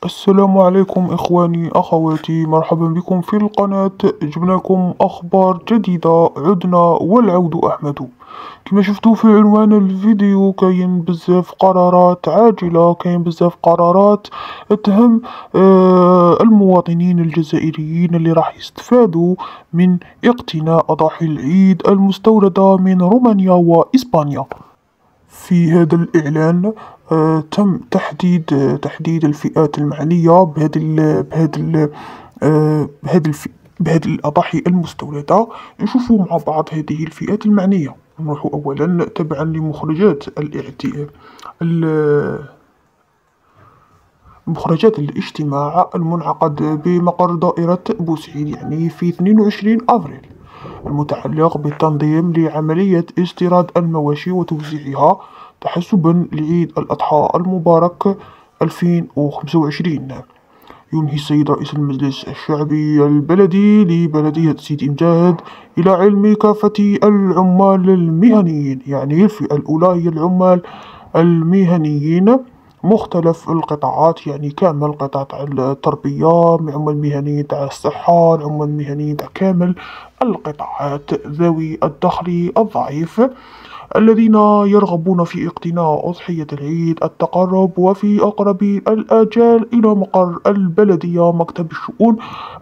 السلام عليكم إخواني أخواتي، مرحبا بكم في القناة. جبنا لكم أخبار جديدة، عدنا والعود أحمد. كما شفتوا في عنوان الفيديو كاين بزاف قرارات عاجلة، كاين بزاف قرارات تهم المواطنين الجزائريين اللي راح يستفادوا من اقتناء أضاحي العيد المستوردة من رومانيا وإسبانيا. في هذا الإعلان تم تحديد الفئات المعنية بهذه الأضاحي المستوردة. نشوفوا مع بعض هذه الفئات المعنية. نروح أولا تبعا لمخرجات مخرجات الاجتماع المنعقد بمقر دائرة بوسعيد، يعني في 22 أفريل، المتعلق بالتنظيم لعملية استيراد المواشي وتوزيعها تحسبا لعيد الأضحى المبارك 2025. ينهي السيد رئيس المجلس الشعبي البلدي لبلدية سيدي مجاهد إلى علم كافة العمال المهنيين، يعني الفئة الأولى هي العمال المهنيين مختلف القطاعات، يعني كامل قطاع تاع التربية، العمال المهنيين تاع الصحة، العمال المهنيين تاع كامل القطاعات ذوي الدخل الضعيف، الذين يرغبون في اقتناء أضحية العيد التقرب وفي أقرب الآجال إلى مقر البلدية مكتب الشؤون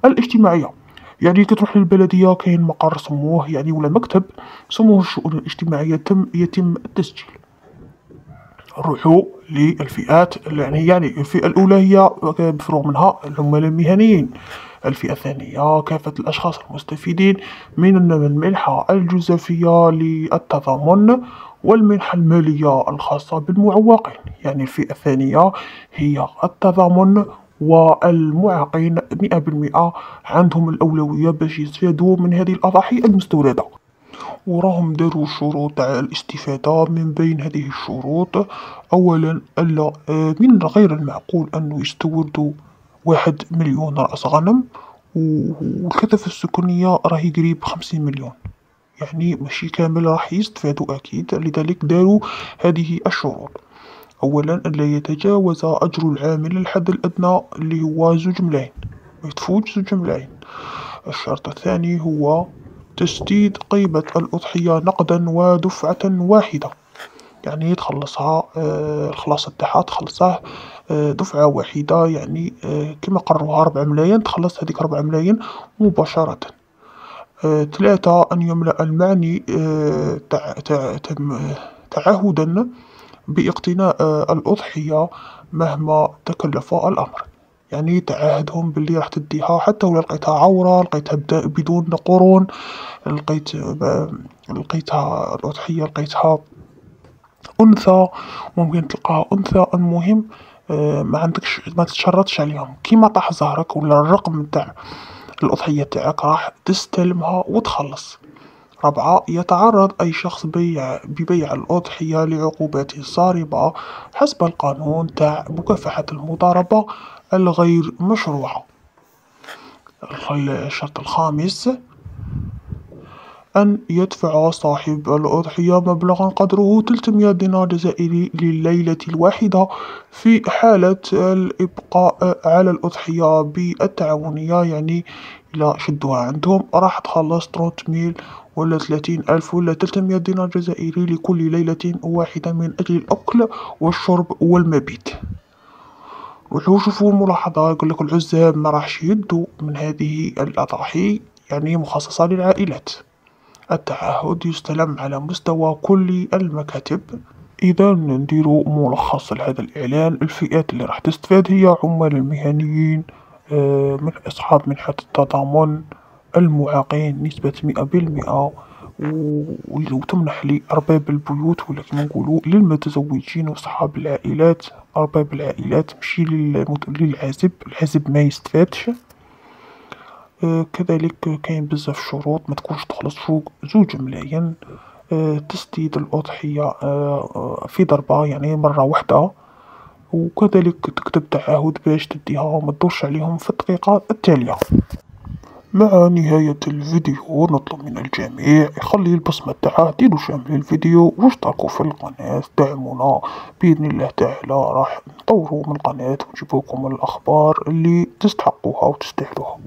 الاجتماعية. يعني كتروح للبلدية كاين مقر سموه يعني ولا مكتب سموه الشؤون الاجتماعية، يتم التسجيل. نروحوا للفئات، يعني الفئة الأولى هي مفروغ منها العمال المهنيين. الفئة الثانية كافة الأشخاص المستفيدين من المنحة الجزافية للتضامن والمنحة المالية الخاصة بالمعوقين. يعني الفئة الثانية هي التضامن والمعاقين 100% عندهم الأولوية باش يستفادوا من هذه الأضاحي المستوردة. وراهم داروا شروط تاع الاستفادة. من بين هذه الشروط أولا ألا من غير المعقول أنه يستوردوا 1 مليون رأس غنم، والكثافة السكانية راهي قريب 50 مليون، يعني ماشي كامل راح يستفادوا أكيد. لذلك داروا هذه الشروط. أولا ألا يتجاوز أجر العامل الحد الأدنى اللي هو 2 ملايين، ما يتفوتش 2 ملايين. الشرط الثاني هو تسديد قيمة الأضحية نقدا ودفعة واحدة، يعني تخلصها الخلاص تاعها تخلصه دفعة واحدة، يعني كما قرروها 4 ملايين تخلص هذيك 4 ملايين مباشرة. ثلاثة أن يملأ المعني تعهدا باقتناء الأضحية مهما تكلف الأمر، يعني تعهدهم باللي راح تديها حتى ولا لقيتها عورة، لقيتها بدون قرون، لقيتها الأضحية لقيتها أنثى، ممكن تلقاها أنثى. المهم ما عندكش، ما تتشرطش عليهم، كيما طاح زهرك ولا الرقم تاع الأضحية تاعك راح تستلمها وتخلص. رابعة يتعرض أي شخص ببيع الأضحية لعقوبات صارمة حسب القانون تاع مكافحة المضاربة الغير مشروعة. الشرط الخامس أن يدفع صاحب الأضحية مبلغا قدره 300 دينار جزائري لليلة الواحدة في حالة الإبقاء على الأضحية بالتعاونية. يعني إلا شدوها عندهم راح تخلص 30 ولا 30 ألف ولا 300 دينار جزائري لكل ليلة واحدة من أجل الأكل والشرب والمبيت. وحو شوفوا الملاحظة، يقولك العزاب ما راحش يدوا من هذه الأضاحي، يعني مخصصة للعائلات. التعهد يستلم على مستوى كل المكاتب. إذا نديرو ملخص لهذا الإعلان، الفئات اللي راح تستفاد هي عمال المهنيين، من أصحاب منحة التضامن، المعاقين نسبة 100%، وتمنح لأرباب البيوت ولا كما نقولوا للمتزوجين وأصحاب العائلات. أرباب العائلات ماشي للعازب، العازب ما يستفادش. كذلك كاين بزاف شروط، ما تكونش تخلص فوق 2 ملايين. تسديد الأضحية في ضربة، يعني مرة واحدة. وكذلك تكتب تعهد باش تديها وما تدورش عليهم في الدقيقة التالية. مع نهاية الفيديو نطلب من الجميع يخلي البصمة تاعه، ديروا شير للفيديو واشتركوا في القناة، دعمونا بإذن الله تعالى. راح نطوروا من القناة ونجيبوكم الأخبار اللي تستحقوها وتستاهلوها.